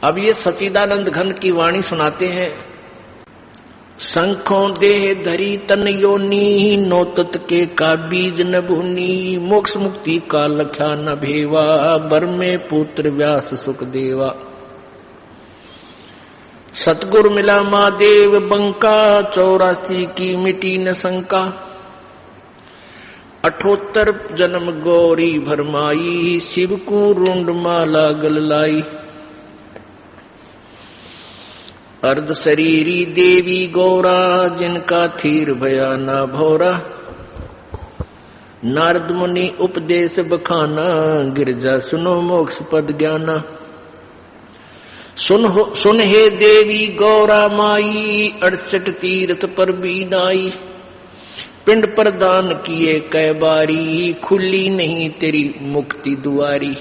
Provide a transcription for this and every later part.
अब ये सच्चिदानंद घन की वाणी सुनाते हैं। शंखों देह धरी तन योनी, नौतत के का बीज न भूनी, मोक्ष मुक्ति का लख्या न भेवा, बर में पुत्र व्यास सुख देवा। सतगुरु मिला महादेव बंका, 84 की मिटी न शंका, 78 जन्म गौरी भरमाई, शिव को रुंड माला गल लाई। अर्ध शरीरी देवी गौरा, जिनका थीर भया ना भौरा, नारद मुनि उपदेश बखाना, गिरजा सुनो मोक्ष पद ज्ञाना। सुन हे देवी गौरा माई, 68 तीर्थ पर भी नाई, पिंड प्रदान किए कै बारी, खुली नहीं तेरी मुक्ति दुआरी।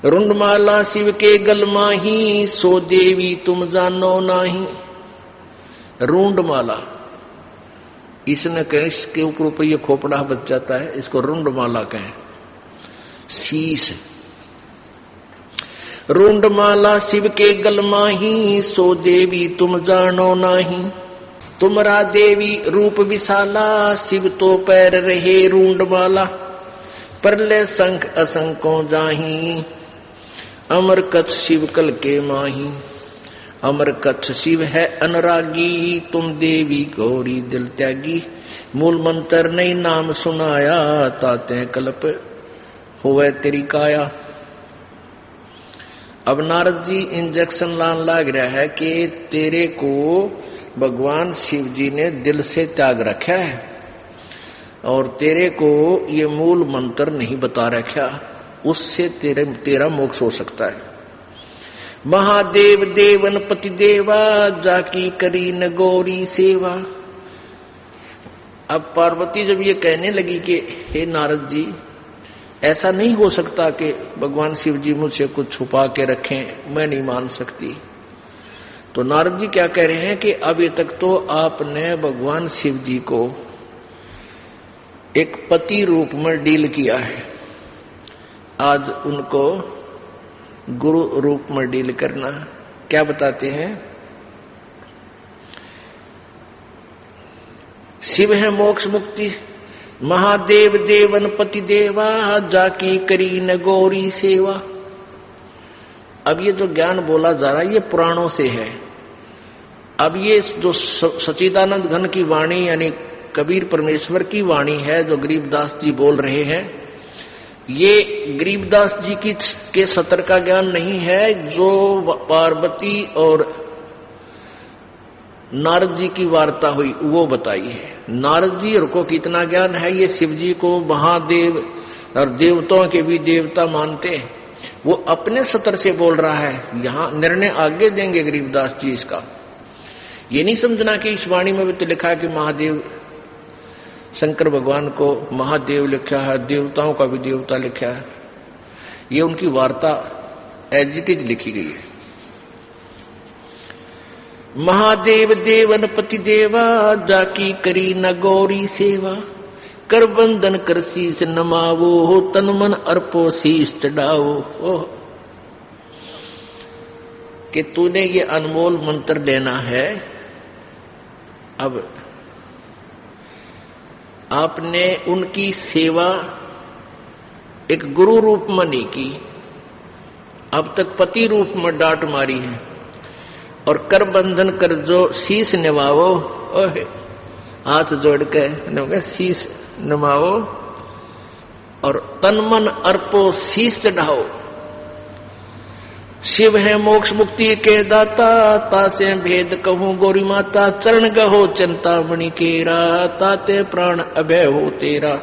रुंडमाला शिव के गल माही, सो देवी तुम जानो नाही। रुंडमाला, इसने कहे इसके ऊपर ये खोपड़ा बच जाता है, इसको रुंडमाला कहें। शीश, रुंडमाला शिव के गल माही, सो देवी तुम जानो नाही। तुमरा देवी रूप विशाला, शिव तो पैर रहे रुंडमाला, परले शंख असंको जाही, अमर कच्छ शिव कल के माही। अमर कच्छ शिव है अनुरागी, तुम देवी गौरी दिल त्यागी, मूल मंत्र नहीं नाम सुनाया, ताते कल्प होवे तेरी काया। अब नारद जी इंजेक्शन लान लाग रहा है कि तेरे को भगवान शिव जी ने दिल से त्याग रखा है और तेरे को ये मूल मंत्र नहीं बता रखा, उससे तेरा मोक्ष हो सकता है। महादेव देवन पति देवा, जाकी करी न गौरी सेवा। अब पार्वती जब ये कहने लगी कि हे नारद जी, ऐसा नहीं हो सकता कि भगवान शिव जी मुझसे कुछ छुपा के रखें, मैं नहीं मान सकती। तो नारद जी क्या कह रहे हैं कि अभी तक तो आपने भगवान शिव जी को एक पति रूप में डील किया है, आज उनको गुरु रूप में डील करना। क्या बताते हैं? शिव है मोक्ष मुक्ति, महादेव देवन पति देवा, जाकी करी न गौरी सेवा। अब ये जो ज्ञान बोला जा रहा है ये पुराणों से है। अब ये जो सच्चिदानंद घन की वाणी यानी कबीर परमेश्वर की वाणी है जो गरीबदास जी बोल रहे हैं, ये गरीबदास जी की के सतर का ज्ञान नहीं है, जो पार्वती और नारद जी की वार्ता हुई वो बताई है। नारद जी को कितना ज्ञान है, ये शिव जी को महादेव और देवताओं के भी देवता मानते हैं, वो अपने सतर से बोल रहा है। यहाँ निर्णय आगे देंगे गरीबदास जी इसका। ये नहीं समझना कि इस वाणी में भी तो लिखा है कि महादेव शंकर भगवान को महादेव लिखा है, देवताओं का भी देवता लिखा है। ये उनकी वार्ता एज इट इज लिखी गई है। महादेव देवन पति देवा, जाकी करी न गौरी सेवा, कर बंधन कर शीस नमावो, हो तन मन अर्पो शीस चढ़ाओ। ओह, कि तूने ये अनमोल मंत्र लेना है। अब आपने उनकी सेवा एक गुरु रूप में नहीं की, अब तक पति रूप में डांट मारी है। और कर बंधन कर जो शीश निभाओ, हाथ जोड़ के शीश निभाओ, और तन मन अर्पो शीश चढ़ाओ। शिव है मोक्ष मुक्ति के दाता, तासे भेद कहूं गौरी माता, चरण गहो चिंतामणि केरा, ताते प्राण अभय हो तेरा।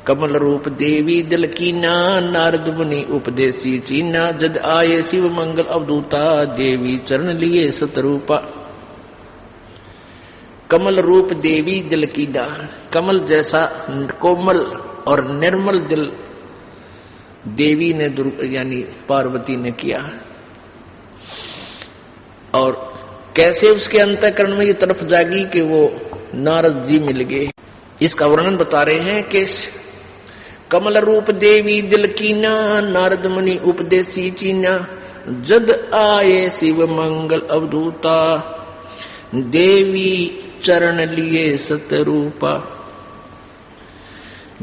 कमल रूप देवी दिल कीना, नारद मुनि उपदेशी चीना, जद आए शिव मंगल अवधूता, देवी चरण लिए सतरूपा। कमल रूप देवी दिल कीना, कमल जैसा कोमल और निर्मल दिल देवी ने यानी पार्वती ने किया। और कैसे उसके अंतःकरण में ये तरफ जागी कि वो नारद जी मिल गए, इसका वर्णन बता रहे हैं कि कमल रूप देवी दिल कीना, नारद मुनि उपदेसी चीना, जद आए शिव मंगल अवधूता, देवी चरण लिए सतरूपा।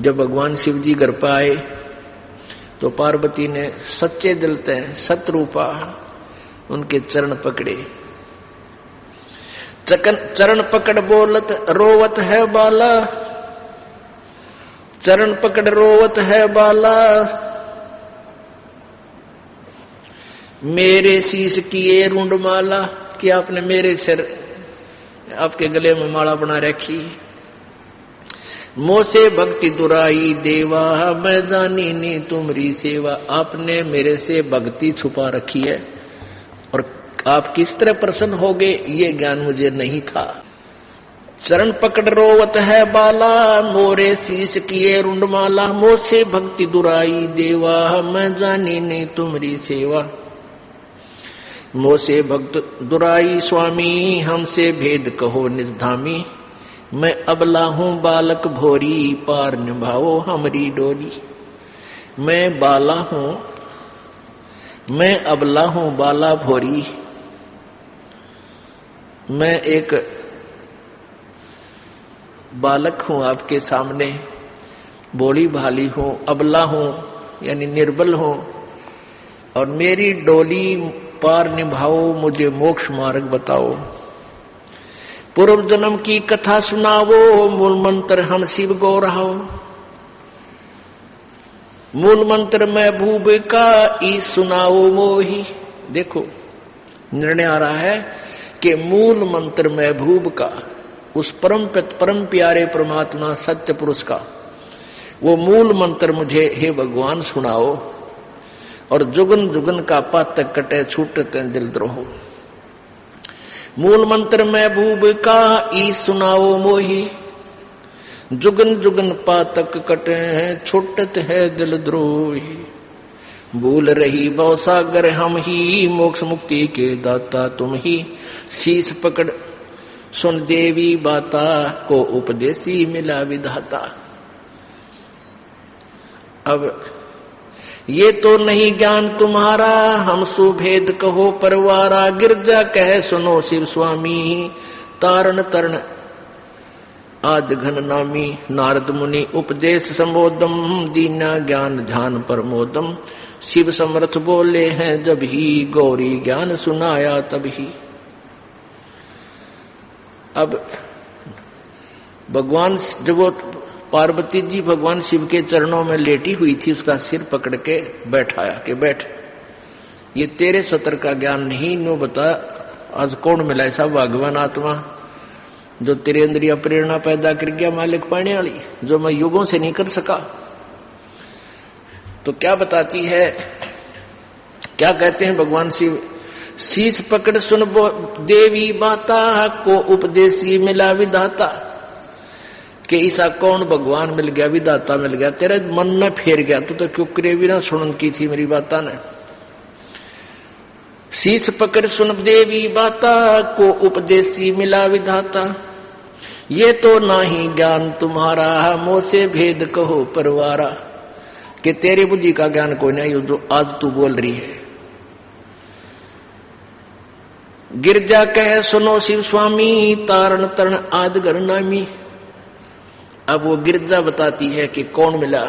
जब भगवान शिव जी घर पर आए तो पार्वती ने सच्चे दिल से सतरूपा उनके चरण पकड़े। चरण पकड़ बोलत रोवत है बाला, चरण पकड़ रोवत है बाला, मेरे शीश किए रुंडमाला, कि आपने मेरे सिर आपके गले में माला बना रखी। मोसे भक्ति दुराई देवा, मैं जानी नी तुम्हारी सेवा, आपने मेरे से भक्ति छुपा रखी है और आप किस तरह प्रसन्न होगे ये ज्ञान मुझे नहीं था। चरण पकड़ रोवत है बाला, मोरे शीश किए रुंडमाला, मोसे भक्ति दुराई देवा, मैं जानी नहीं तुम्हारी सेवा। मोसे भक्त दुराई स्वामी, हमसे भेद कहो निर्धामी, मैं अबला हूं बालक भोरी, पार निभाओ हमरी डोरी। मैं बाला हूं, मैं अबला हूं बाला भोरी, मैं एक बालक हूं आपके सामने, भोली भाली हूं, अबला हूं यानी निर्बल हूं, और मेरी डोली पार निभाओ, मुझे मोक्ष मार्ग बताओ। पूर्व जन्म की कथा सुनावो, मूल मंत्र हम शिव गो रहो। मूल मंत्र मैं भूब का ई सुनाओ मोही। देखो निर्णय आ रहा है कि मूल मंत्र मैं भूब का, उस परम प्यारे परमात्मा सत्य पुरुष का वो मूल मंत्र मुझे हे भगवान सुनाओ, और जुगन जुगन का पातक कटे छूटते दिल द्रोह। मूल मंत्र मैं भूब का ई सुनाओ मोही, जुगन जुगन पातक कटे छूटत है दिल द्रोही। भूल रही भव सागर हम ही, मोक्ष मुक्ति के दाता तुम ही, शीश पकड़ सुन देवी बाता, को उपदेशी मिला विधाता। अब ये तो नहीं ज्ञान तुम्हारा, हम सुभेद कहो परवारा, गिरजा कह सुनो शिव स्वामी, तारण तरण आद घन नामी। नारद मुनि उपदेश संबोधम, दीना ज्ञान ध्यान प्रमोदम, शिव समर्थ बोले हैं जब ही, गौरी ज्ञान सुनाया तब ही। अब भगवान जब वो पार्वती जी भगवान शिव के चरणों में लेटी हुई थी, उसका सिर पकड़ के बैठाया कि बैठ, ये तेरे सतर का ज्ञान नहीं, नो बता आज कौन मिला ऐसा भगवान आत्मा जो तेरे अंदर यह प्रेरणा पैदा कर गया मालिक पाने वाली, जो मैं युगों से नहीं कर सका। तो क्या बताती है, क्या कहते हैं भगवान शिव, शीश पकड़ सुन देवी बाता, को उपदेशी मिला विधाता। कि ऐसा कौन भगवान मिल गया, विधाता मिल गया, तेरे मन न फेर गया, तो क्यों करे भी ना सुनन की थी मेरी बाता ने। शीश पकड़ सुन देवी बाता, को उपदेशी मिला विधाता। ये तो नाही ज्ञान तुम्हारा, मोसे भेद कहो परवारा। कि तेरी बुद्धि का ज्ञान कोई नहीं जो आज तू बोल रही है। गिरजा कह सुनो शिव स्वामी, तारण तरण आद घर नामी। अब वो गिरजा बताती है कि कौन मिला।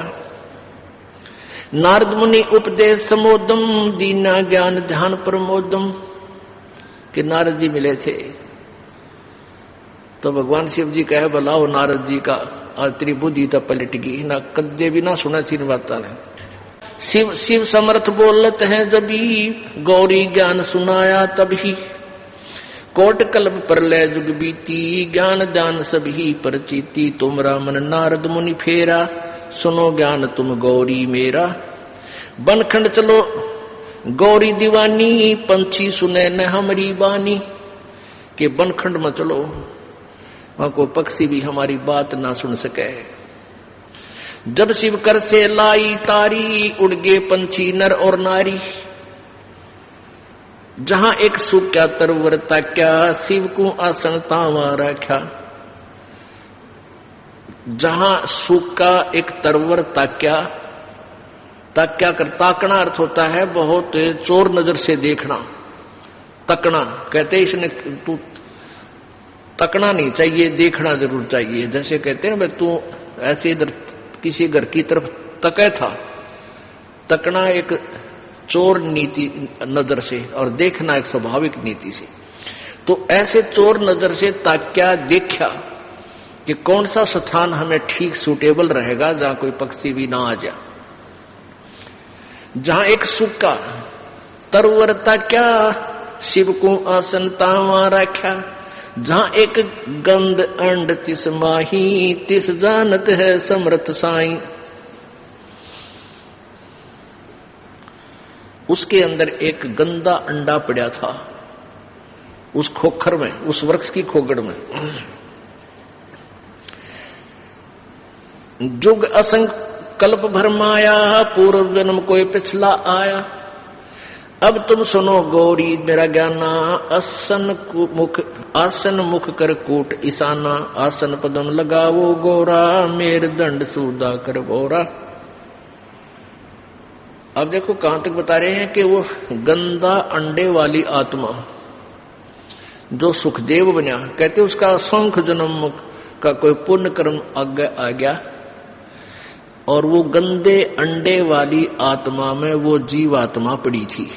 नारद मुनि उपदेश समोदम, दीना ज्ञान ध्यान प्रमोदम। कि नारद जी मिले थे। तो भगवान शिव जी कहे बुलाओ नारद जी का, आज तेरी बुद्धि तो पलट गई ना, कद्दे भी ना सुना थी बाता ने। शिव शिव समर्थ बोलत है जबी, गौरी ज्ञान सुनाया तभी। कोट कल्प प्रलय जुग बीती, ज्ञान दान सभी परचीती। तुमरा मन नारद मुनि फेरा, सुनो ज्ञान तुम गौरी मेरा। बनखंड चलो गौरी दीवानी, पंछी सुने न हमारी बानी। के बनखंड में चलो, वहां को पक्षी भी हमारी बात ना सुन सके। जब शिव कर से लाई तारी, उड़ गए पंछी नर और नारी। जहां एक सुक्या तरवरता क्या, शिव को आसन तावा रखा। जहां सुख का एक तरवर ताक्या, ताक्या कर ताकना अर्थ होता है बहुत चोर नजर से देखना, तकना कहते इसने तू तकना नहीं चाहिए, देखना जरूर चाहिए। जैसे कहते हैं भाई तू ऐसे इधर किसी घर की तरफ तके था, तकना एक चोर नीति नजर से और देखना एक स्वाभाविक नीति से। तो ऐसे चोर नजर से ताक्या, देखा कि कौन सा स्थान हमें ठीक सूटेबल रहेगा जहां कोई पक्षी भी ना आ जाए, जहां एक सुख का तरवर ताक्या, शिव को आसन तावा रखा, जहां एक गंध अंड तिस माही, तिस जानत है समर्थ साई। उसके अंदर एक गंदा अंडा पड़ा था उस खोखर में, उस वृक्ष की खोगड़ में। जुग असंग कल्प भर माया, पूर्व जन्म कोई पिछला आया। अब तुम सुनो गौरी मेरा ज्ञाना, आसन मुख कर कूट ईशाना, आसन पदम लगावो गोरा, मेर दंड सूदा कर बोरा। अब देखो कहां तक बता रहे हैं कि वो गंदा अंडे वाली आत्मा जो सुखदेव बना, कहते उसका असंख्य जन्म का कोई पुण्य कर्म आगे आ गया और वो गंदे अंडे वाली आत्मा में वो जीवात्मा पड़ी थी।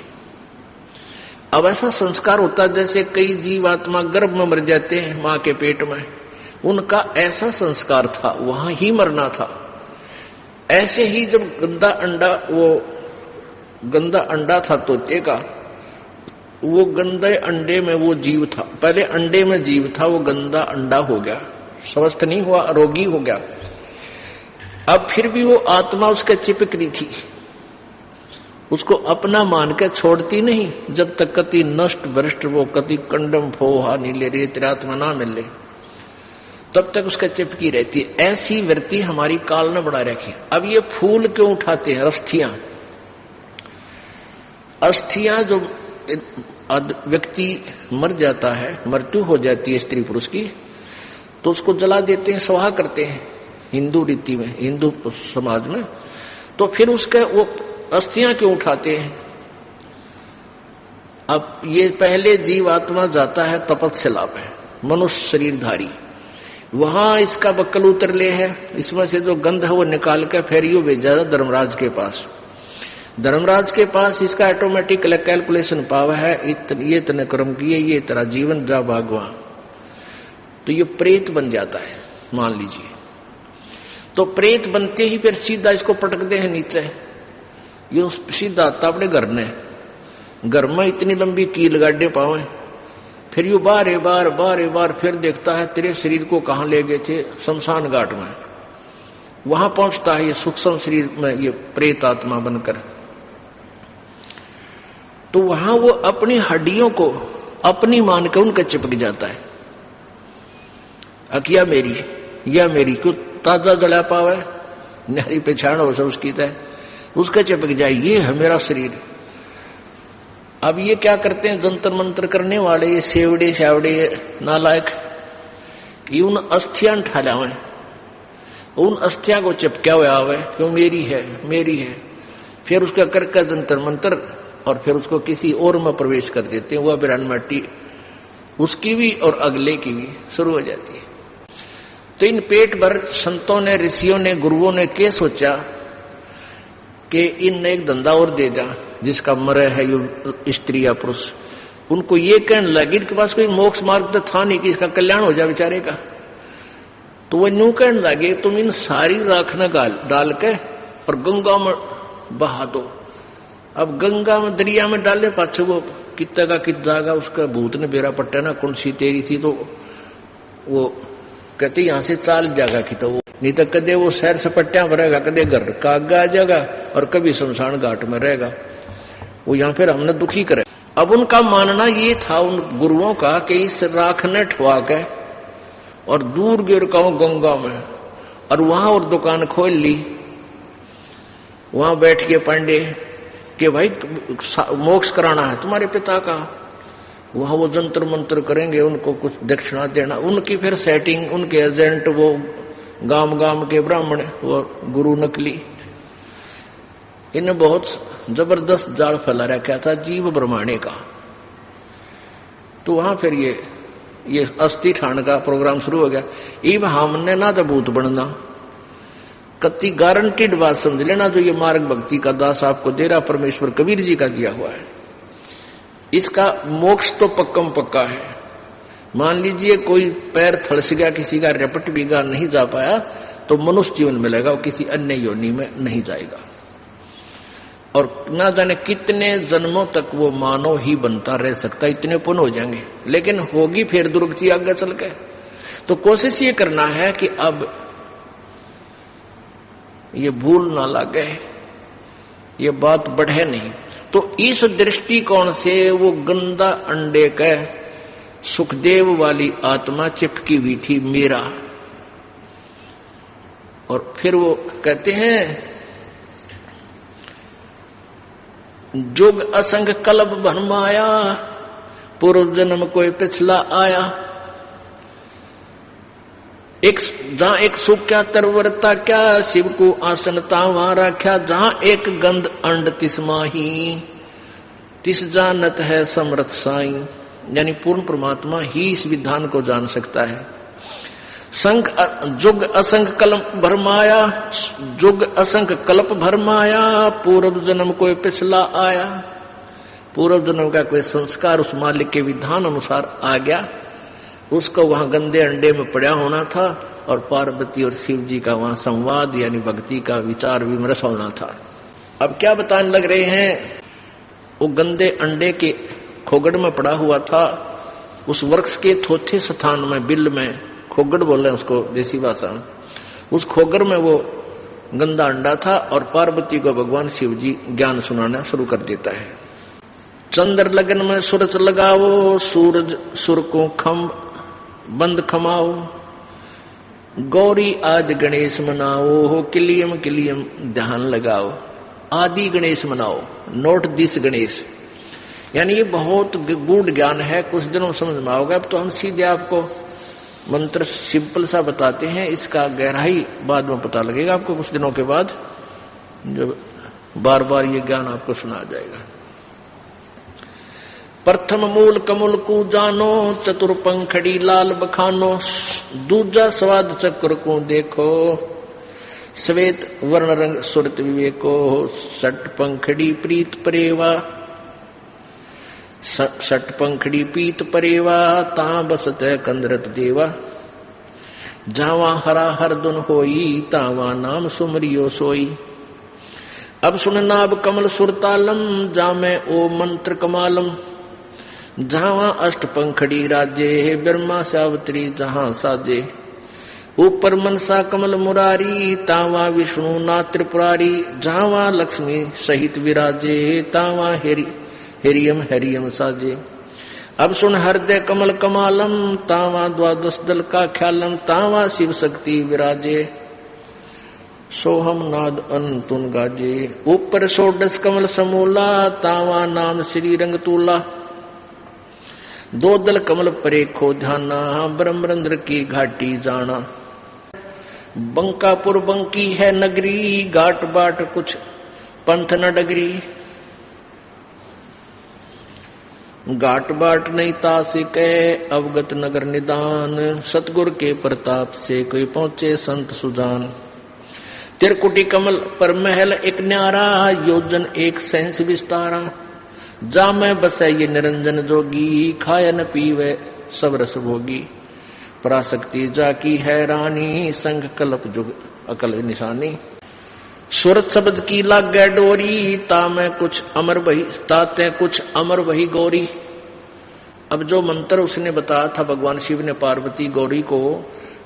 अब ऐसा संस्कार होता है जैसे कई जीवात्मा गर्भ में मर जाते हैं मां के पेट में, उनका ऐसा संस्कार था, वहां ही मरना था। ऐसे ही जब गंदा अंडा था तोते का, वो गंदे अंडे में वो जीव था, पहले अंडे में जीव था, वो गंदा अंडा हो गया, स्वस्थ नहीं हुआ, रोगी हो गया। अब फिर भी वो आत्मा उसके चिपक रही थी, उसको अपना मान के छोड़ती नहीं, जब तक कति नष्ट भ्रष्ट वो कति कंडम फोहा नीले रेत आत्मा ना मिले तब तक उसका चिपकी रहती है। ऐसी वृत्ति हमारी काल ने बढ़ा रखी। अब ये फूल क्यों उठाते हैं? अस्थियां जो व्यक्ति मर जाता है, मृत्यु हो जाती है स्त्री पुरुष की, तो उसको जला देते हैं, स्वाहा करते हैं हिंदू रीति में, हिंदू समाज में। तो फिर उसके वो अस्थियां क्यों उठाते हैं? अब ये पहले जीवात्मा जाता है तपस्या में, मनुष्य शरीरधारी, वहां इसका बक्कल उतर ले है, इसमें से जो गंध है वो निकाल के फिर यू भेजा धर्मराज के पास। धर्मराज के पास इसका ऑटोमेटिक कैलकुलेशन पावर है, ये इतने कर्म किए, ये तेरा जीवन जा भागवा, तो ये प्रेत बन जाता है मान लीजिए। तो प्रेत बनते ही फिर सीधा इसको पटकते हैं नीचे, ये सीधा आता अपने घर में इतनी लंबी कील गाड़े पावे, फिर यू बार बार फिर देखता है तेरे शरीर को कहां ले गए थे, शमशान घाट में। वहां पहुंचता है ये सूक्ष्म शरीर में, ये प्रेत आत्मा बनकर। तो वहां वो अपनी हड्डियों को अपनी मान के उनका चिपक जाता है। अकिया मेरी या मेरी क्यों ताजा जला पावे, नारी पहचान हो सब उसकी तय, उसका चिपक जाए, ये है मेरा शरीर। अब ये क्या करते हैं जंतर मंत्र करने वाले, ये सेवड़े शावड़े नालायक, ये उन अस्थियां ठाला हुए, उन अस्थियां को चिपक्या हुआ आवे क्यों मेरी है, फिर उसका करके जंतर मंत्र और फिर उसको किसी और में प्रवेश कर देते हैं, वह बिरान मट्टी उसकी भी और अगले की भी शुरू हो जाती है। तो इन पेट भर संतों ने, ऋषियों ने, गुरुओं ने क्या सोचा कि इनने एक धंधा और दे जा, जिसका मरे है ये स्त्री या पुरुष। उनको ये कहने लगे, इनके पास कोई मोक्ष मार्ग तो था नहीं कि इसका कल्याण हो जाए बेचारे का। तो वह न्यू कहने लगे तुम इन सारी राख न डाल के और गंगा में बहा दो। अब गंगा में दरिया में डालने पाछे वो कितना का कित जाएगा, उसका भूत ने बेरा पट्टा ना कौन सी तेरी थी, तो वो कहते यहां से चाल जाएगा कि, तो वो नहीं तो कदे वो शहर से पट्टिया रहेगा, कदे घर का आगा आ जाएगा और कभी शमशान घाट में रहेगा, वो यहाँ फिर हमने दुखी करे। अब उनका मानना ये था उन गुरुओं का कि इस राख ने ठुआ के और दूर गिर का गंगा में, और वहां और दुकान खोल ली, वहां बैठ के पांडे कि भाई मोक्ष कराना है तुम्हारे पिता का, वहां वो जंतर मंत्र करेंगे, उनको कुछ दक्षिणा देना, उनकी फिर सेटिंग, उनके एजेंट वो गांव गांव के ब्राह्मण वो गुरु नकली, इन्हें बहुत जबरदस्त जाल फैला रखा था जीव ब्रह्मांडे का। तो वहां फिर ये अस्थि ठाण का प्रोग्राम शुरू हो गया। इब हमने ना तो भूत बनना, कति गारंटीड बात समझ लेना, जो ये मार्ग भक्ति का दास आपको दे रहा परमेश्वर कबीर जी का दिया हुआ है, इसका मोक्ष तो पक्कम पक्का है। मान लीजिए कोई पैर थड़स गया, किसी का रपट बीघा नहीं जा पाया, तो मनुष्य जीवन मिलेगा, वो किसी अन्य योनि में नहीं जाएगा। और ना जाने कितने जन्मों तक वो मानव ही बनता रह सकता, इतने पुण्य हो जाएंगे, लेकिन होगी फिर दुर्गति आगे चल के। तो कोशिश ये करना है कि अब ये भूल ना लगे, ये बात बढ़े नहीं। तो इस दृष्टिकोण से वो गंदा अंडे के सुखदेव वाली आत्मा चिपकी हुई थी मेरा। और फिर वो कहते हैं जुग असंग कल्प भरमाया, पूर्व जन्म कोई पिछला आया। जहां एक सुख क्या तरवरता क्या, शिव को आसन तावा राख्या। जहां एक गंध अंड तिस माही, तिस जानत है समर्थ साई। यानी पूर्ण परमात्मा ही इस विधान को जान सकता है। जुग असंग कल्प भरमाया, जुग असंग कल्प भरमाया, पूर्व जन्म कोई पिछला आया। पूर्व जन्म का कोई संस्कार उस मालिक के विधान अनुसार आ गया, उसको वहां गंदे अंडे में पड़ा होना था, और पार्वती और शिव जी का वहां संवाद यानी भक्ति का विचार विमर्श होना था। अब क्या बताने लग रहे हैं, वो गंदे अंडे के खोगड़ में पड़ा हुआ था, उस वृक्ष के थोथे स्थान में, बिल में, खोगड़ बोले उसको देसी भाषा में, उस खोगर में वो गंदा अंडा था। और पार्वती को भगवान शिव जी ज्ञान सुनाना शुरू कर देता है। चंद्र लगन में सूरज लगाओ, सूरज सुर को खम बंद खमाओ। गौरी आदि गणेश मनाओ, हो किलियम किलियम ध्यान लगाओ। आदि गणेश मनाओ, नोट दिस गणेश। यानी ये बहुत गूढ़ ज्ञान है, कुछ दिनों समझ में आओगे। अब तो हम सीधे आपको मंत्र सिंपल सा बताते हैं, इसका गहराई बाद में पता लगेगा आपको कुछ दिनों के बाद, जब बार बार ये ज्ञान आपको सुना जाएगा। प्रथम मूल कमल को जानो, चतुर्पंखड़ी लाल बखानो। दूजा स्वाद चक्र को देखो, श्वेत वर्ण रंग सुरत विवेको। सट पंखड़ी प्रीत परेवा, सट पंखड़ी पीत परेवा। ता बसत कंदरत देवा, जावा हरा हर दुन होई। तावा नाम सुमरियो सोई। अब सुन नाभ कमल सुरतालम, जामे ओ मंत्र कमालम। जहां अष्ट पंखड़ी राजे, ब्रह्मा सावत्री जहां साजे। ऊपर मनसा कमल मुरारी, तावा विष्णु ना त्रिपुरारी। जहां लक्ष्मी सहित विराजे, तावा हिरियम हरियम साजे। अब सुन हृदय कमल कमालम, तावा द्वादश दल का ख्यालम। तावा शिव शक्ति विराजे, सोहम नाद अनतुन गाजे। ऊपर षोडश कमल समूला, तावा नाम श्री रंग तूला। दो दल कमल परे खो ध्याना, ब्रह्मरंध्र की घाटी जाना। बंकापुर बंकी है नगरी, घाट बाट कुछ पंथ न डगरी। घाट बाट नहीं तासिके, अवगत नगर निदान। सतगुर के प्रताप से कोई पहुंचे संत सुजान। तिरकुटी कमल पर महल एक न्यारा, योजन एक सहस विस्तारा। जा मैं बसे ये निरंजन जोगी, खाए न पीवे सब रस भोगी। पराशक्ति जाकी है रानी, संग कल्प जुग अकल निशानी। सूरत शब्द की लागे डोरी, तामे कुछ अमर वही, ताते कुछ अमर वही गौरी। अब जो मंत्र उसने बताया था भगवान शिव ने पार्वती गौरी को,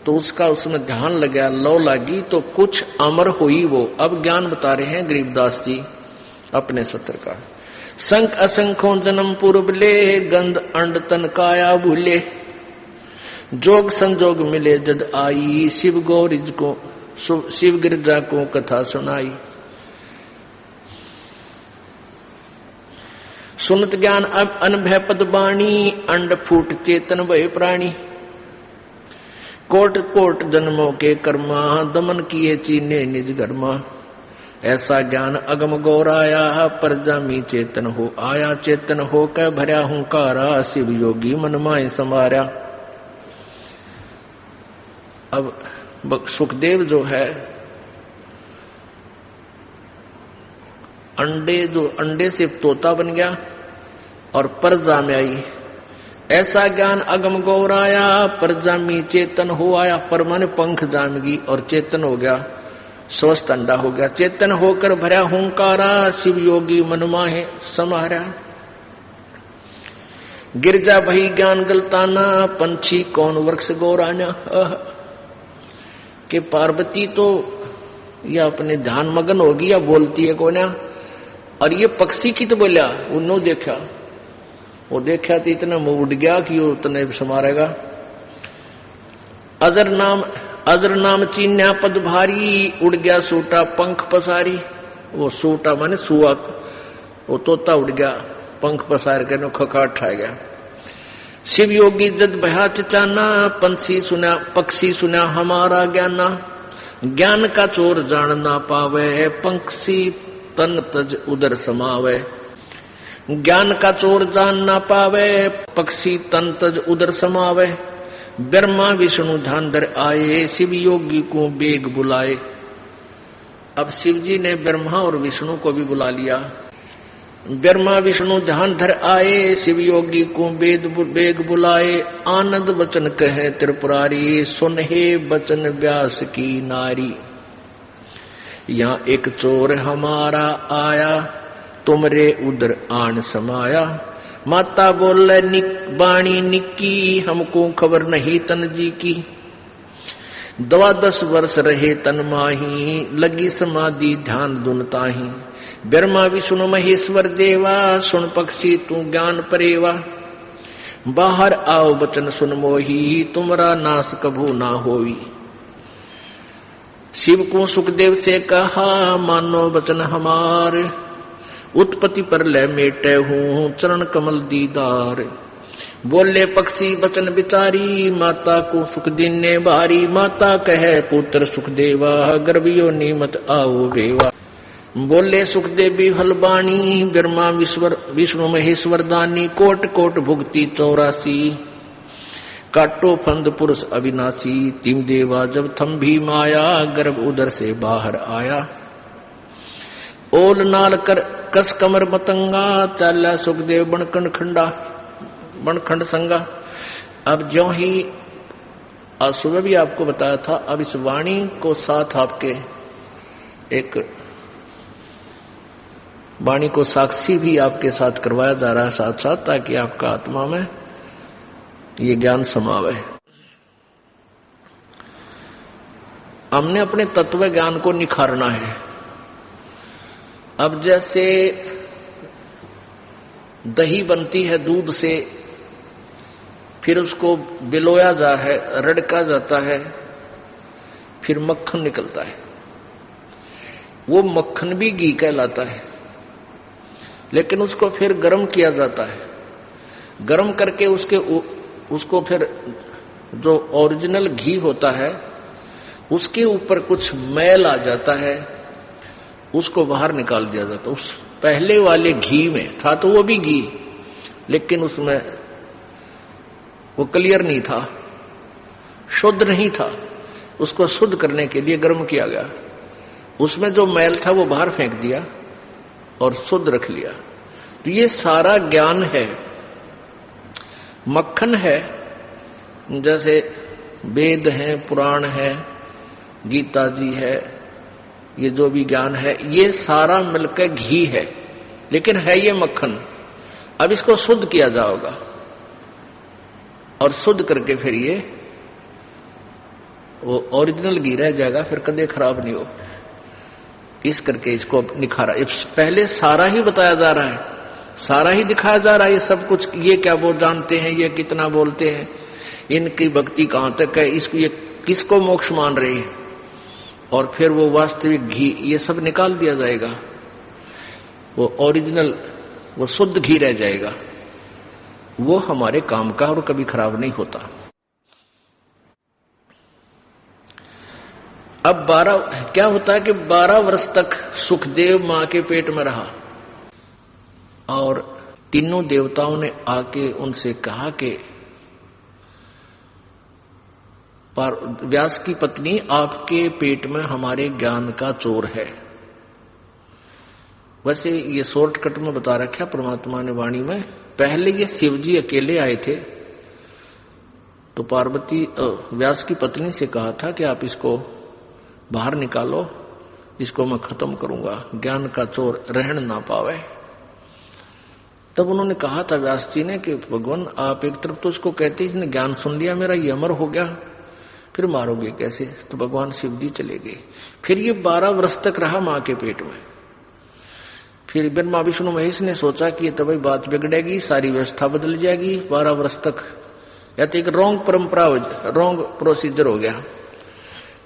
तो उसका उसमें ध्यान लगा, लो लगी, तो कुछ अमर हुई वो। अब ज्ञान बता रहे हैं गरीबदास जी अपने सत्र का। संख असंखों जन्म पूर्व ले, गंध अंड तन काया भूले। जोग संजोग मिले जद आई, शिव गौरिज को शिव गिरजा को कथा सुनाई। सुनत ज्ञान अब अनभय पद बाणी, अंड फूट चेतन भय प्राणी। कोट कोट जन्मों के कर्मा, दमन किए चीने निज घरमा। ऐसा ज्ञान अगम गौराया, पर जामी चेतन हो आया। चेतन हो कै भर्या हुंकारा, शिव योगी मन माय समारा। अब सुखदेव जो है अंडे से तोता बन गया और परजा में आई। ऐसा ज्ञान अगम गौराया, पर जामी चेतन हो आया। पर माने पंख जाम गई और चेतन हो गया, स्वस्थ अंडा हो गया। चेतन होकर भरा हुंकारा, शिव योगी मन माहे समारा। गिरजा भई ज्ञान गलताना, पंछी कौन वृक्ष गौराना। कि पार्वती तो या अपने ध्यान मगन होगी या बोलती है कोना, और ये पक्षी की तो बोलिया उन्हों देखा, वो देखा तो इतना मुंह उड़ गया कि वो उतने समारेगा। अजर नाम चीन्या पद भारी, उड़ गया सूटा पंख पसारी। वो सूटा माने सुआ, वो तोता उड़ गया पंख पसार के खखाट ठा गया। शिव योगी जद भया चचाना, पक्षी सुना हमारा ज्ञाना। ज्ञान का चोर जान ना पावे, पंक्षी तन तज उदर समावे। ज्ञान का चोर जान ना पावे, पक्षी तन तज उदर समावे। ब्रह्मा विष्णु ध्यान धर आए, शिव योगी को बेग बुलाए। अब शिव जी ने ब्रह्मा और विष्णु को भी बुला लिया। ब्रह्मा विष्णु ध्यान धर आए, शिव योगी को बेग बुलाए। आनंद बचन कहे त्रिपुरारी, सुन हे बचन व्यास की नारी। यहाँ एक चोर हमारा आया, तुमरे उदर आन समाया। माता बोले बाणी निक्की, हमको खबर नहीं तन जी की। 12 वर्ष रहे तन माही, लगी समाधि ध्यान दुनताही। ब्रह्मा विष्णु महेश्वर देवा, सुन पक्षी तू ज्ञान परेवा। बाहर आओ बचन सुन मोही, तुमरा नाश कभू ना होई। शिव को सुखदेव से कहा, मानो बचन हमार। उत्पत्ति पर ले मेटे हूँ, चरण कमल दीदार। बोले पक्षी बचन बिचारी, माता को सुख दीने भारी। माता कहे पुत्र सुखदेवा, गर्भियो नीमत आओ बेवा। बोले सुखदेवी हलबाणी, ब्रह्मा विष्णु महेश्वर दानी। कोट कोट भुगती 84, काटो फंद पुरुष अविनाशी। तिम देवा जब थम भी माया, गर्भ उदर से बाहर आया। ओल नाल कर कस कमर मतंगा, चाला सुखदेव बनखंड संगा। अब जो ही आज सुबह भी आपको बताया था, अब इस वाणी को साथ आपके एक वाणी को साक्षी भी आपके साथ करवाया जा रहा है साथ साथ, ताकि आपका आत्मा में ये ज्ञान समावे। हमने अपने तत्व ज्ञान को निखारना है। अब जैसे दही बनती है दूध से, फिर उसको बिलोया जा है, रड़का जाता है, फिर मक्खन निकलता है। वो मक्खन भी घी कहलाता है, लेकिन उसको फिर गर्म किया जाता है। गर्म करके उसको फिर जो ओरिजिनल घी होता है उसके ऊपर कुछ मैल आ जाता है, उसको बाहर निकाल दिया जाता है। उस पहले वाले घी में था तो वो भी घी, लेकिन उसमें वो क्लियर नहीं था, शुद्ध नहीं था। उसको शुद्ध करने के लिए गर्म किया गया, उसमें जो मैल था वो बाहर फेंक दिया और शुद्ध रख लिया। तो ये सारा ज्ञान है, मक्खन है। जैसे वेद है, पुराण है, गीता जी है, ये जो भी ज्ञान है ये सारा मिलकर घी है, लेकिन है ये मक्खन। अब इसको शुद्ध किया जाएगा और शुद्ध करके फिर ये वो ओरिजिनल घी रह जाएगा, फिर कदे खराब नहीं हो। इस करके इसको निखारा। पहले सारा ही बताया जा रहा है, सारा ही दिखाया जा रहा है, ये सब कुछ। ये क्या वो जानते हैं, ये कितना बोलते हैं, इनकी भक्ति कहां तक है, इसको ये किसको मोक्ष मान रहे हैं, और फिर वो वास्तविक घी ये सब निकाल दिया जाएगा। वो ओरिजिनल, वो शुद्ध घी रह जाएगा। वो हमारे काम का और कभी खराब नहीं होता। अब 12 क्या होता है कि 12 वर्ष तक सुखदेव मां के पेट में रहा और तीनों देवताओं ने आके उनसे कहा कि व्यास की पत्नी, आपके पेट में हमारे ज्ञान का चोर है। वैसे ये शॉर्टकट में बता रखा परमात्मा ने वाणी में। पहले ये शिव जी अकेले आए थे तो पार्वती व्यास की पत्नी से कहा था कि आप इसको बाहर निकालो, इसको मैं खत्म करूंगा, ज्ञान का चोर रहन ना पावे। तब उन्होंने कहा था व्यास जी ने कि भगवान, आप एक तरफ तो इसको कहते इसने ज्ञान सुन लिया मेरा, ये अमर हो गया, फिर मारोगे कैसे? तो भगवान शिव जी चले गए। फिर ये 12 वर्ष तक रहा मां के पेट में। फिर ब्रह्मा विष्णु महेश ने सोचा कि ये तो भाई बात बिगड़ेगी, सारी व्यवस्था बदल जाएगी। 12 वर्ष तक या तो एक रॉन्ग परंपरा, रॉन्ग प्रोसीजर हो गया।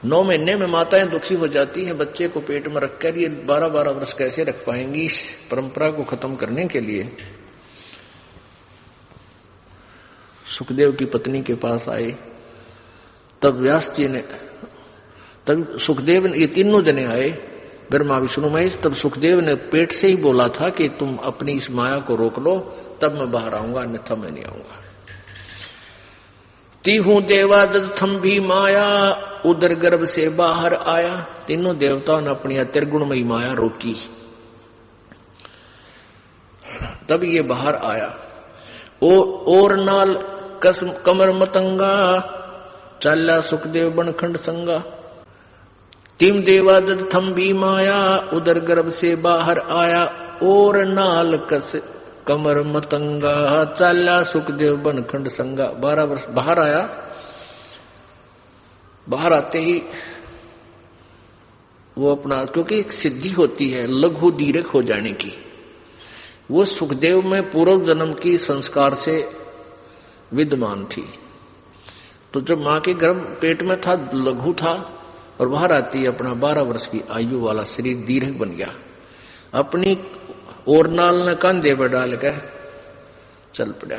9 महीने में माताएं दुखी हो जाती हैं, बच्चे को पेट में रखकर ये 12-12 वर्ष कैसे रख पाएंगी? इस परंपरा को खत्म करने के लिए सुखदेव की पत्नी के पास आए। तब व्यास जी ने, तब सुखदेव ने, ये तीनों जने आए, ब्रह्मा विष्णु महेश। तब सुखदेव ने पेट से ही बोला था कि तुम अपनी इस माया को रोक लो, तब मैं बाहर आऊंगा, अन्यथा मैं नहीं आऊंगा। तीहू देवा दत्थम भी माया, उदर गर्भ से बाहर आया। तीनों देवताओं ने अपनी त्रिगुणमयी माया रोकी, तब ये बाहर आया। और नाल कसम कमर मतंगा, चाला सुखदेव बनखंड संगा। तिम देवा दत्थम भी माया, उदर गर्भ से बाहर आया। और नाल कस कमर मतंगा, चाला सुखदेव बनखंड संगा। 12 वर्ष बाहर आया। बाहर आते ही वो अपना, क्योंकि एक सिद्धि होती है लघु दीर्घ हो जाने की, वो सुखदेव में पूर्व जन्म की संस्कार से विद्यमान थी। तो जब मां के गर्भ पेट में था लघु था, और बाहर आती अपना 12 वर्ष की आयु वाला शरीर दीर्घ बन गया। अपनी ओरनाल ने कंधे पर डाल कर चल पड़ा।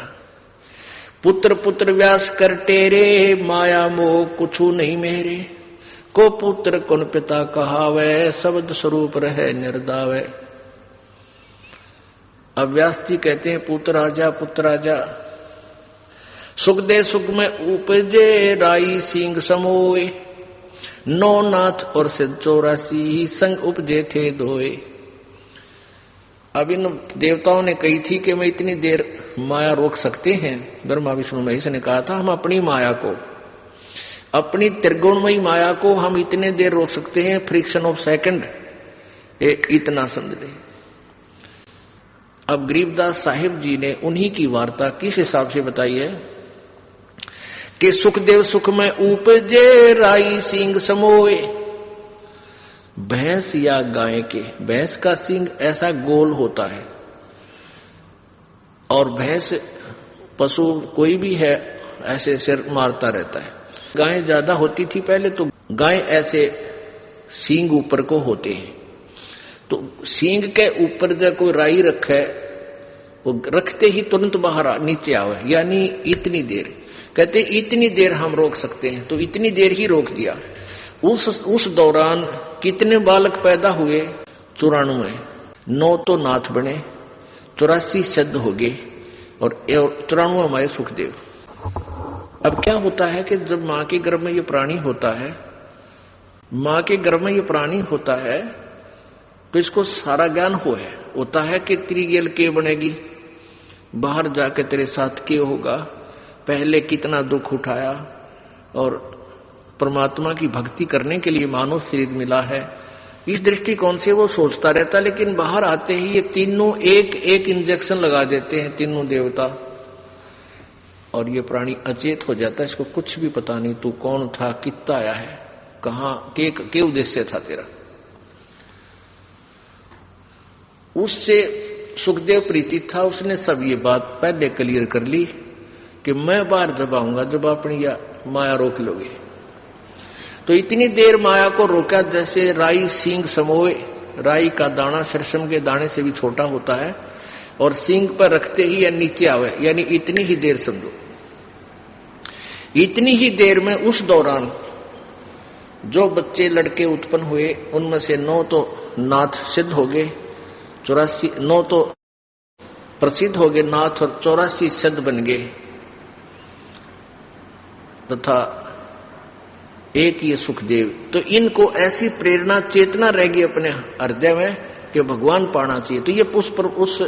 पुत्र पुत्र व्यास कर टेरे, माया मोह कुछु नहीं मेरे। को पुत्र कौन पिता कहावे, शब्द स्वरूप रहे निर्दावे। अब व्यास जी कहते हैं पुत्र आजा, पुत्र आजा। सुख दे सुख में उपजे, राई सिंह समोए। 9 नाथ और सिद्ध 84 संग उपजे थे दोए। अब इन देवताओं ने कही थी कि मैं इतनी देर माया रोक सकते हैं। ब्रह्मा विष्णु महेश ने कहा था हम अपनी माया को, अपनी त्रिगुणमयी माया को हम इतने देर रोक सकते हैं, फ्रिक्शन ऑफ सेकंड, इतना समझ ले। अब गरीबदास साहिब जी ने उन्हीं की वार्ता किस हिसाब से बताई है कि सुखदेव सुख में उपजे, राई सिंह समोए। भैंस या गाय के, भैंस का सिंह ऐसा गोल होता है, और भैंस पशु कोई भी है ऐसे सिर मारता रहता है। गाय ज्यादा होती थी पहले, तो गाय ऐसे सींग ऊपर को होते हैं। तो सींग के ऊपर जब कोई राई रखे, वो रखते ही तुरंत बाहर नीचे आवे, यानी इतनी देर। कहते इतनी देर हम रोक सकते हैं, तो इतनी देर ही रोक दिया। उस दौरान कितने बालक पैदा हुए? 94। 9 तो नाथ बने, 84 सिद्ध हो गए, और 94 हमारे सुखदेव। अब क्या होता है कि जब मां के गर्भ में ये प्राणी होता है, मां के गर्भ में ये प्राणी होता है, तो इसको सारा ज्ञान होता है कि तेरी गेल के बनेगी, बाहर जाके तेरे साथ क्या होगा, पहले कितना दुख उठाया, और परमात्मा की भक्ति करने के लिए मानव शरीर मिला है, इस दृष्टिकोण से वो सोचता रहता। लेकिन बाहर आते ही ये तीनों एक एक इंजेक्शन लगा देते हैं, तीनों देवता, और ये प्राणी अचेत हो जाता है। इसको कुछ भी पता नहीं तू कौन था, कितना आया है, कहां के उद्देश्य था तेरा। उससे सुखदेव प्रीति था, उसने सब ये बात पहले क्लियर कर ली कि मैं बाहर जब आऊंगा, जब अपनी माया रोक लोगे। तो इतनी देर माया को रोका जैसे राई सींग समोए। राई का दाना सरसम के दाने से भी छोटा होता है, और सींग पर रखते ही या नीचे आवे, यानी इतनी ही देर समझो। इतनी ही देर में उस दौरान जो बच्चे लड़के उत्पन्न हुए उनमें से 9 तो नाथ सिद्ध हो गए, 9 तो प्रसिद्ध हो गए नाथ और 84 सिद्ध बन गए, तथा एक ये सुखदेव। तो इनको ऐसी प्रेरणा चेतना रहेगी अपने हृदय में कि भगवान पाना चाहिए। तो ये पुष्प उस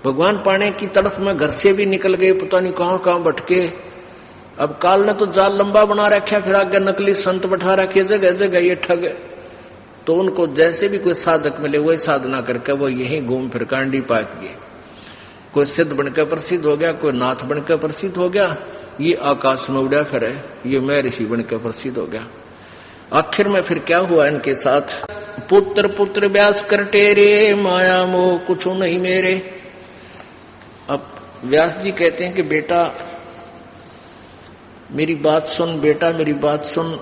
भगवान पाने की तरफ में घर से भी निकल गए, पता नहीं कहां कहां भटके। अब काल ने तो जाल लंबा बना रखा, फिर आगे नकली संत बैठा रखे जगह जगह ये ठग। तो उनको जैसे भी कोई साधक मिले वही साधना करके वो यही घूम फिर कांडी पाक गए। कोई सिद्ध बनकर प्रसिद्ध हो गया, कोई नाथ बनकर प्रसिद्ध हो गया, ये आकाश में उड़ा फिर ये मैं ऋषि बनकर प्रसिद्ध हो गया। आखिर में फिर क्या हुआ इनके साथ? पुत्र पुत्र व्यास कर टेरे, माया मोह कुछ नहीं मेरे। अब व्यास जी कहते हैं कि बेटा मेरी बात सुन, बेटा मेरी बात सुन।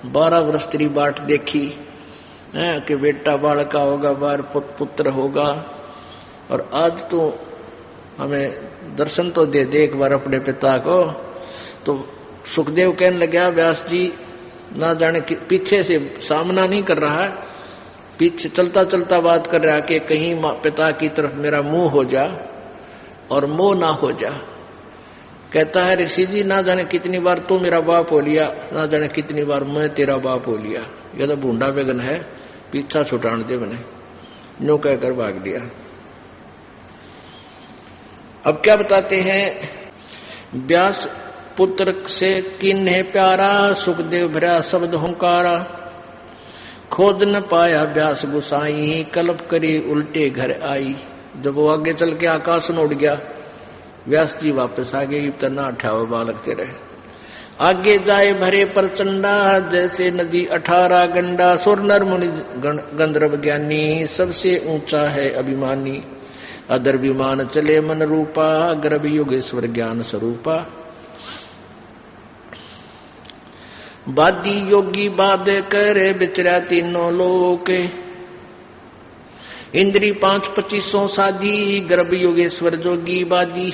12 वर्ष तेरी बाट देखी है कि बेटा बालका होगा, बार पुत्र होगा, और आज तो हमें दर्शन तो दे दे एक बार अपने पिता को। तो सुखदेव कहने लगा व्यास जी ना जाने पीछे से सामना नहीं कर रहा है, पीछे चलता चलता बात कर रहा है कि कहीं पिता की तरफ मेरा मुंह हो जा और मोह ना हो जा। कहता है ऋषि जी ना जाने कितनी बार तू मेरा बाप हो लिया, ना जाने कितनी बार मैं तेरा बाप हो लिया। यह तो बूंदा बेगन है, पीछा छुटान दे बने, नो कहकर भाग दिया। अब क्या बताते हैं? व्यास पुत्र से किन है प्यारा, सुखदेव भरा शब्द हुंकारा। खोज न पाया व्यास गुसाई, कल्प करी उल्टे घर आई। जब वो आगे चल के आकाश में उड़ गया, व्यास जी वापस आ गए। इतना अठाव बालक तेरे आगे जाए भरे प्रचंडा, जैसे नदी 18 गंडा। सुर नर मुनि गंधर्व ज्ञानी, सबसे ऊंचा है अभिमानी। अदर विमान चले मन रूपा, गर्भ योगेश्वर ज्ञान स्वरूपा। बादी योगी बाद करे, बिचरा तीनों लोक। इंद्री 5-25 साधी, गर्भ योगेश्वर जोगी बादी।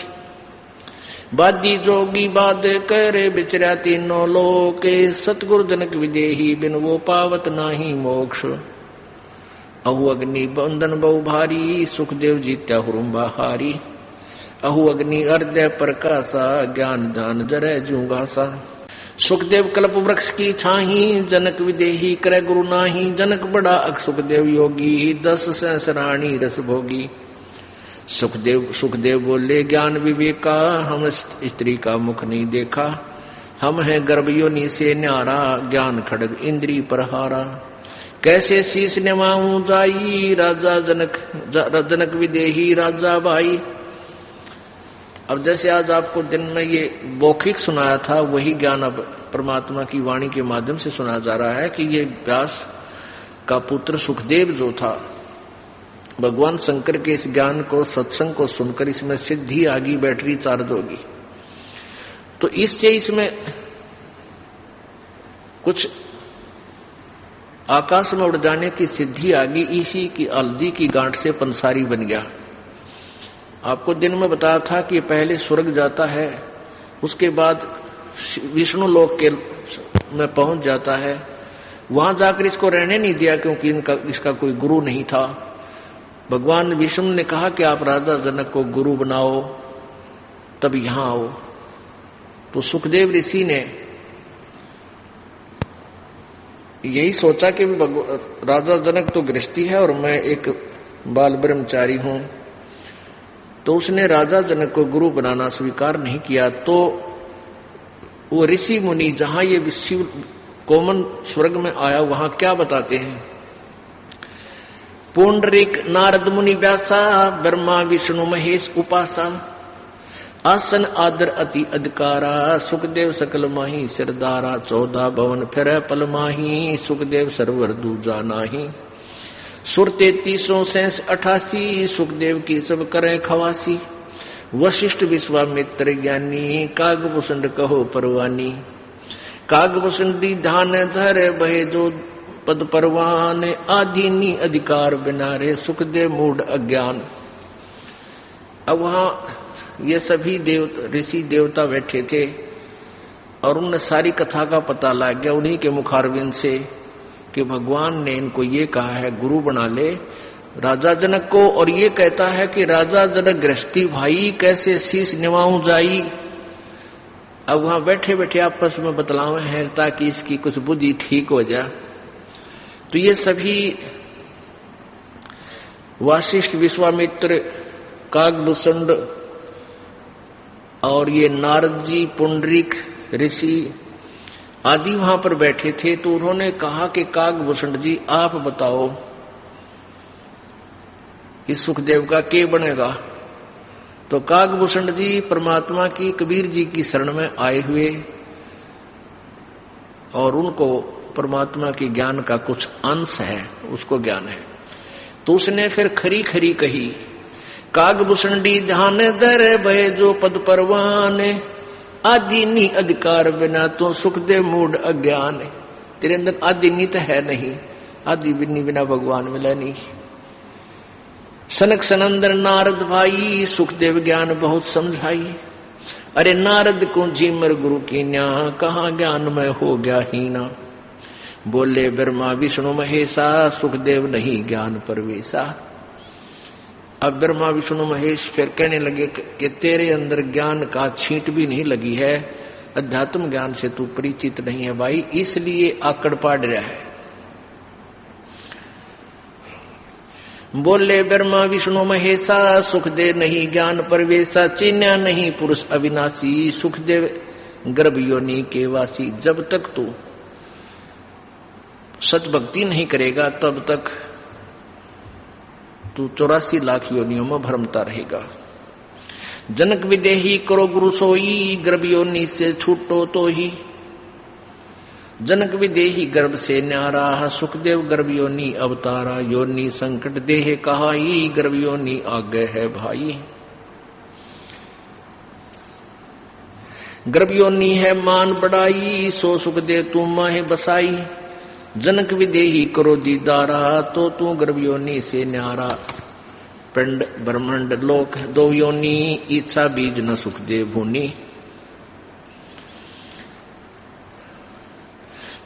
बादी जोगी बाद करे, बिचरा तीनों लोक। सतगुरु जनक विदेही, बिन वो पावत नाही मोक्ष। अहु अग्नि बंधन बहु भारी, सुखदेव जीत्या हुरुम्बा हारी। अहु अग्नि अर्जय प्रकाशा, ज्ञान ध्यान जरे जूंगासा। सुखदेव कल्प वृक्ष की छाही, जनक विदेही करे गुरु नाही। जनक बड़ा अक सुखदेव योगी, 10 सहस्राणी रस भोगी। सुखदेव बोले ज्ञान विवेका, हम स्त्री का मुख नहीं देखा। हम हैं गर्भ योनि से न्यारा, ज्ञान खड़ग इंद्री प्रहारा। कैसे शीश नवाऊं जाई, राजा जनक विदेही राजा भाई। अब जैसे आज आपको दिन में ये मौखिक सुनाया था, वही ज्ञान अब परमात्मा की वाणी के माध्यम से सुनाया जा रहा है कि ये व्यास का पुत्र सुखदेव जो था, भगवान शंकर के इस ज्ञान को सत्संग को सुनकर इसमें सिद्धि आ गई, बैटरी चार्ज होगी। तो इससे इसमें कुछ आकाश में उड़ जाने की सिद्धि आ गई। इसी की हल्दी की गांठ से पंसारी बन गया। आपको दिन में बताया था कि पहले स्वर्ग जाता है, उसके बाद विष्णु लोक के में पहुंच जाता है। वहां जाकर इसको रहने नहीं दिया क्योंकि इसका कोई गुरु नहीं था। भगवान विष्णु ने कहा कि आप राजा जनक को गुरु बनाओ, तब यहां आओ। तो सुखदेव ऋषि ने यही सोचा कि राजा जनक तो गृहस्थी है और मैं एक बाल ब्रह्मचारी हूं, तो उसने राजा जनक को गुरु बनाना स्वीकार नहीं किया। तो वो ऋषि मुनि जहां ये शिव कोमन स्वर्ग में आया, वहां क्या बताते हैं? पुंडरीक नारद मुनि व्यासा, ब्रह्मा विष्णु महेश उपासा। आसन आदर अति अधिकारा, सुखदेव सकल माही सिरदारा। 14 भवन फिर पल माही, सुखदेव सरवर दूजा नाही। सुर 33 शेष 88, सुखदेव की सब करें खवासी। वशिष्ठ विश्वामित्र ज्ञानी, कागभूषण कहो परवानी। कागभूषणी धान धर, बहे जो पद परवान। आधीनी अधिकार बिनारे, सुखदेव मूढ़ अज्ञान। अब वहां ये सभी ऋषि देवता बैठे थे और उन्हें सारी कथा का पता लग गया उन्हीं के मुखारविंद से। कि भगवान ने इनको ये कहा है गुरु बना ले राजा जनक को, और ये कहता है कि राजा जनक गृहस्थी भाई कैसे शीश निवाऊं जाई। अब वहां बैठे बैठे आपस में बतलावे हैं ताकि इसकी कुछ बुद्धि ठीक हो जाए। तो ये सभी वासिष्ठ, विश्वामित्र, काकभूषण और ये नारद जी, पुंडरीक ऋषि आदि वहां पर बैठे थे। तो उन्होंने कहा कि काकभूषण जी आप बताओ इस सुखदेव का क्या बनेगा। तो काकभूषण जी परमात्मा की, कबीर जी की शरण में आए हुए और उनको परमात्मा की ज्ञान का कुछ अंश है, उसको ज्ञान है। तो उसने फिर खरी खरी कही, काकभूषण डी ध्यान दर भय जो पद परवान, आदि नी अधिकार बिना तो सुखदेव मूड अज्ञान। तेरे अंदर आदि नी तो है नहीं, आदि बिना भगवान मिला नहीं। सनक सनंदर नारद भाई, सुखदेव ज्ञान बहुत समझाई। अरे नारद को झीमर गुरु की न्या, कहा ज्ञान में हो गया हीना। बोले ब्रह्मा विष्णु महेशा, सुखदेव नहीं ज्ञान परवेशा। अब ब्रह्मा विष्णु महेश फिर कहने लगे कि तेरे अंदर ज्ञान का छींट भी नहीं लगी है, अध्यात्म ज्ञान से तू परिचित नहीं है भाई, इसलिए आकड़ पाड़ रहा है। बोले ब्रह्मा विष्णु महेशा, सुखदेव नहीं ज्ञान परवेशा। चिन्या नहीं पुरुष अविनाशी, सुखदेव गर्भ योनि के वासी। जब तक तू सत भक्ति नहीं करेगा तब तक तू 84 लाख योनियों में भ्रमता रहेगा। जनक विदेही करो गुरु सोई, गर्भ योनि से छूटो तो ही। जनक विदेही गर्भ से न्यारा, सुखदेव गर्भ योनि अवतारा। योनि संकट देह कहाई, गर्भ योनि आगे है भाई। गर्भ योनि है मान बढ़ाई, सो सुखदेव तू माहे बसाई। जनक विदेही करो दीदारा, तो तू गर्भ योनि से न्यारा। पिंड ब्रह्मांड लोक दो योनि, इच्छा बीज न सुखदेव भूनि।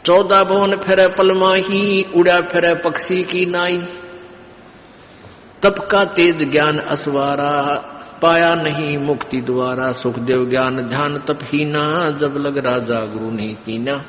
14 भुवन फिर पलमाही, उड़ा फिर पक्षी की नाई। तप का तेज ज्ञान असवारा, पाया नहीं मुक्ति द्वारा। सुखदेव ज्ञान ध्यान तप हीना, जब लग राजा गुरु नहीं कीना।